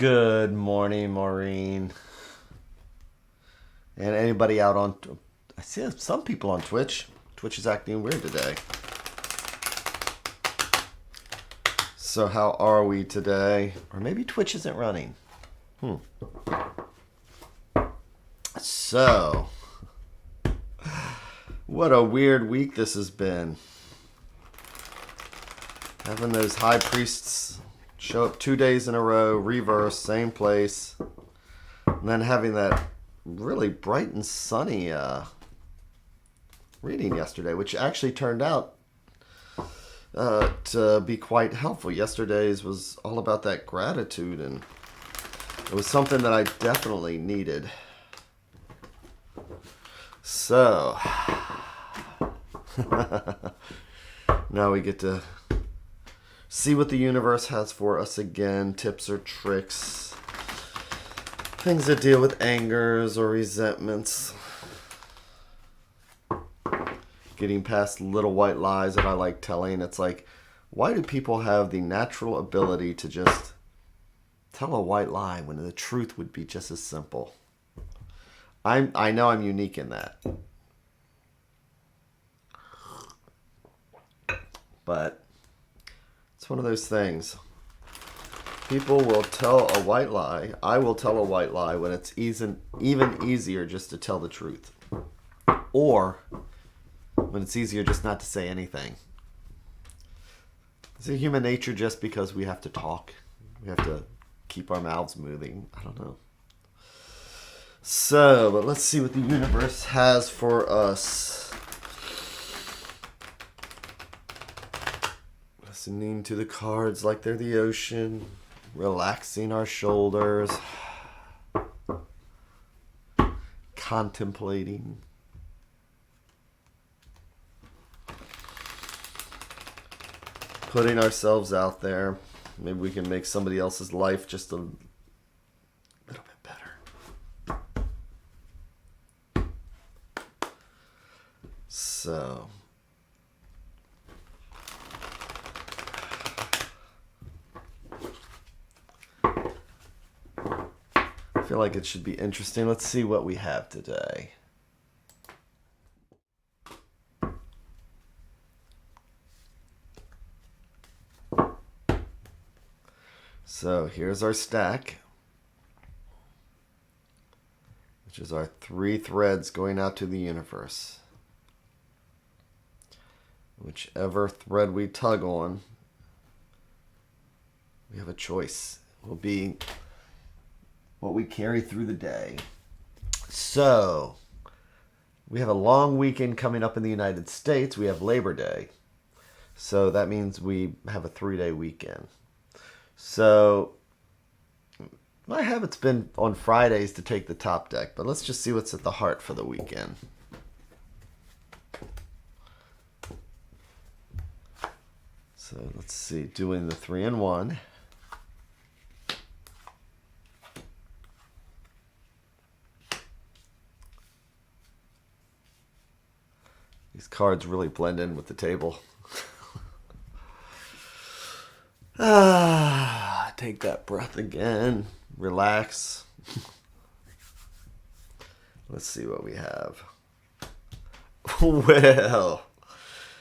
Good morning, Maureen. And anybody out on... I see some people on Twitch. Twitch is acting weird today. So how are we today? Or maybe Twitch isn't running. So, what a weird week this has been. Having those high priests show up 2 days in a row, reverse, same place. And then having that really bright and sunny reading yesterday, which actually turned out to be quite helpful. Yesterday's was all about that gratitude, and it was something that I definitely needed. So, now we get to see what the universe has for us again. Tips or tricks. Things that deal with angers or resentments. Getting past little white lies that I like telling. It's like, why do people have the natural ability to just tell a white lie when the truth would be just as simple? I know I'm unique in that. But it's one of those things. People will tell a white lie. I will tell a white lie when it's even easier just to tell the truth. Or when it's easier just not to say anything. Is it human nature just because we have to talk? We have to keep our mouths moving? I don't know. So, but let's see what the universe has for us. Listening to the cards like they're the ocean. Relaxing our shoulders. Contemplating. Putting ourselves out there. Maybe we can make somebody else's life just a little bit better. So, I feel like it should be interesting. Let's see what we have today. So here's our stack, which is our 3 threads going out to the universe. Whichever thread we tug on, we have a choice. It will be what we carry through the day. So, we have a long weekend coming up in the United States. We have Labor Day. So that means we have a 3-day weekend. So, my habit's been on Fridays to take the top deck, but let's just see what's at the heart for the weekend. So let's see, doing the 3-in-1. These cards really blend in with the table. Take that breath again. Relax. Let's see what we have. Well,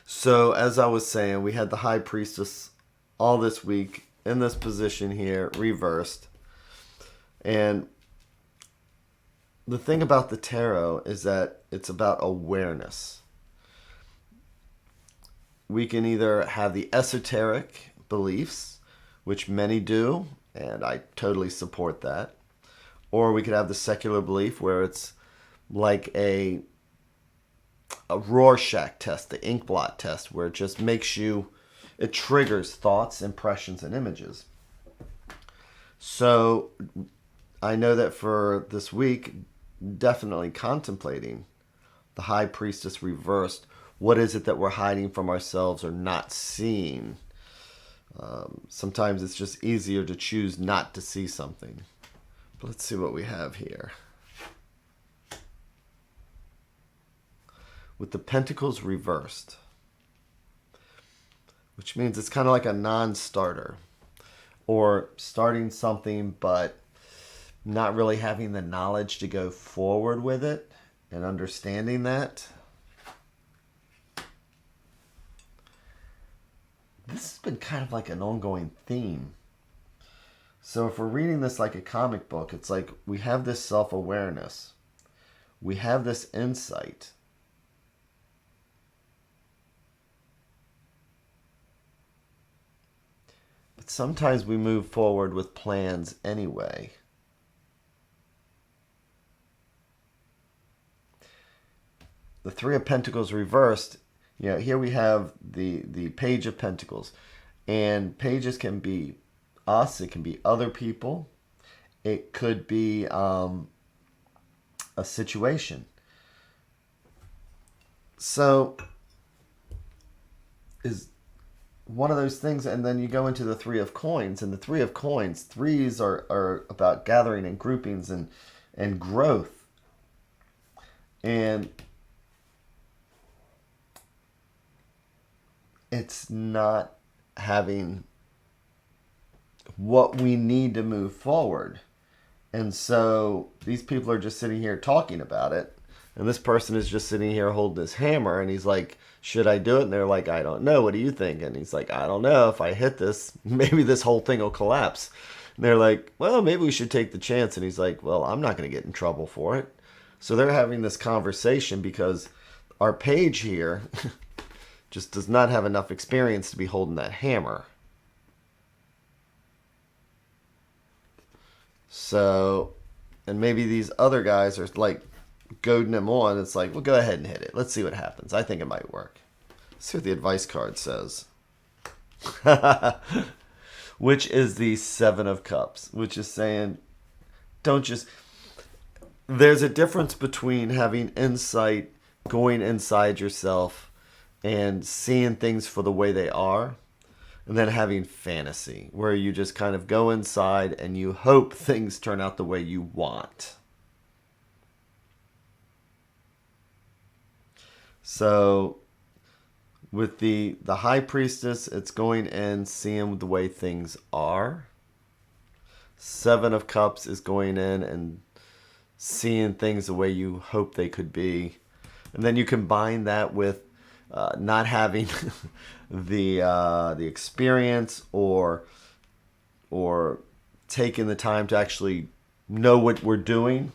so as I was saying, we had the High Priestess all this week in this position here, reversed. And the thing about the tarot is that it's about awareness. We can either have the esoteric beliefs, which many do, and I totally support that. Or we could have the secular belief where it's like a Rorschach test, the ink blot test, where it just makes you, it triggers thoughts, impressions, and images. So I know that for this week, definitely contemplating the High Priestess reversed. What is it that we're hiding from ourselves or not seeing? Sometimes it's just easier to choose not to see something. But let's see what we have here. With the Pentacles reversed, which means it's kind of like a non-starter. or starting something but not really having the knowledge to go forward with it and understanding that. This has been kind of like an ongoing theme. So if we're reading this like a comic book, it's like we have this self-awareness. We have this insight. But sometimes we move forward with plans anyway. The Three of Pentacles reversed, here we have the Page of Pentacles. And pages can be us, it can be other people, it could be a situation. So is one of those things, and then you go into the Three of Coins, and the Three of Coins, threes are about gathering and groupings and growth. And it's not having what we need to move forward. And so these people are just sitting here talking about it. And this person is just sitting here holding this hammer. And he's like, should I do it? And they're like, I don't know. What do you think? And he's like, I don't know. If I hit this, maybe this whole thing will collapse. And they're like, well, maybe we should take the chance. And he's like, well, I'm not going to get in trouble for it. So they're having this conversation because our page here just does not have enough experience to be holding that hammer. So, and maybe these other guys are like goading him on. It's like, well, go ahead and hit it. Let's see what happens. I think it might work. Let's see what the advice card says. Which is the Seven of Cups, which is saying, don't just... There's a difference between having insight, going inside yourself, and seeing things for the way they are, and then having fantasy, where you just kind of go inside and you hope things turn out the way you want. So with the High Priestess, it's going in, seeing the way things are. Seven of Cups is going in and seeing things the way you hope they could be. And then you combine that with not having the experience or taking the time to actually know what we're doing,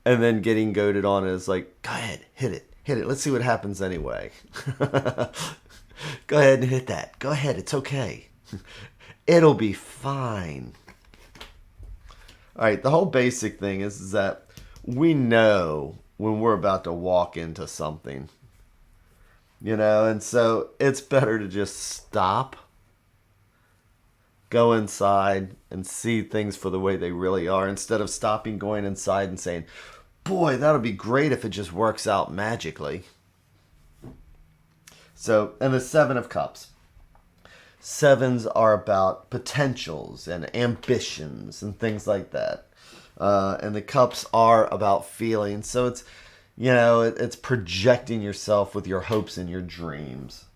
and then getting goaded on is like, go ahead, hit it. Let's see what happens anyway. Go ahead and hit that. Go ahead, it's okay. It'll be fine. All right, the whole basic thing is that we know when we're about to walk into something, and so it's better to just stop, go inside, and see things for the way they really are, instead of stopping, going inside, and saying, boy, that'll be great if it just works out magically. So, and the Seven of Cups. Sevens are about potentials and ambitions and things like that. And the cups are about feelings. So it's, it's projecting yourself with your hopes and your dreams.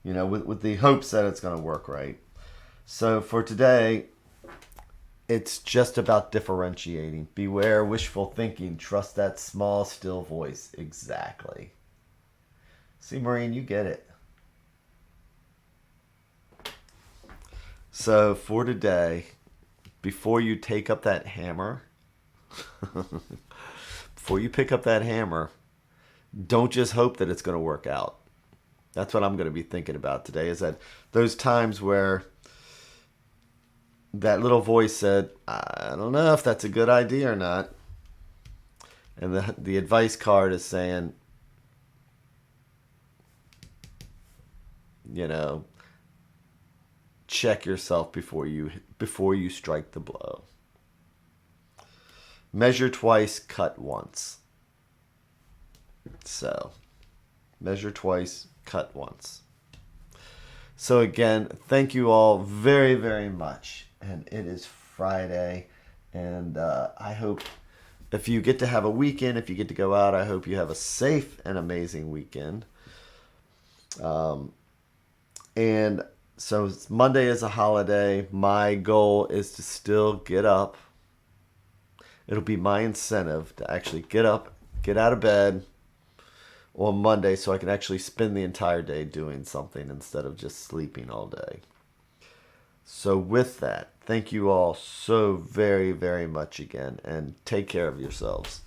With the hopes that it's going to work right. So for today, it's just about differentiating. Beware wishful thinking. Trust that small, still voice. Exactly. See, Maureen, you get it. So for today, before you take up that hammer, before you pick up that hammer, don't just hope that it's going to work out. That's what I'm going to be thinking about today, is that those times where that little voice said, I don't know if that's a good idea or not. And the advice card is saying, check yourself before you strike the blow. Measure twice, cut once. So, measure twice, cut once. So again, thank you all very, very much. And it is Friday, and I hope if you get to have a weekend, if you get to go out, I hope you have a safe and amazing weekend. And So Monday is a holiday. My goal is to still get up. It'll be my incentive to actually get up, get out of bed on Monday so I can actually spend the entire day doing something instead of just sleeping all day. So with that, thank you all so very, very much again, and take care of yourselves.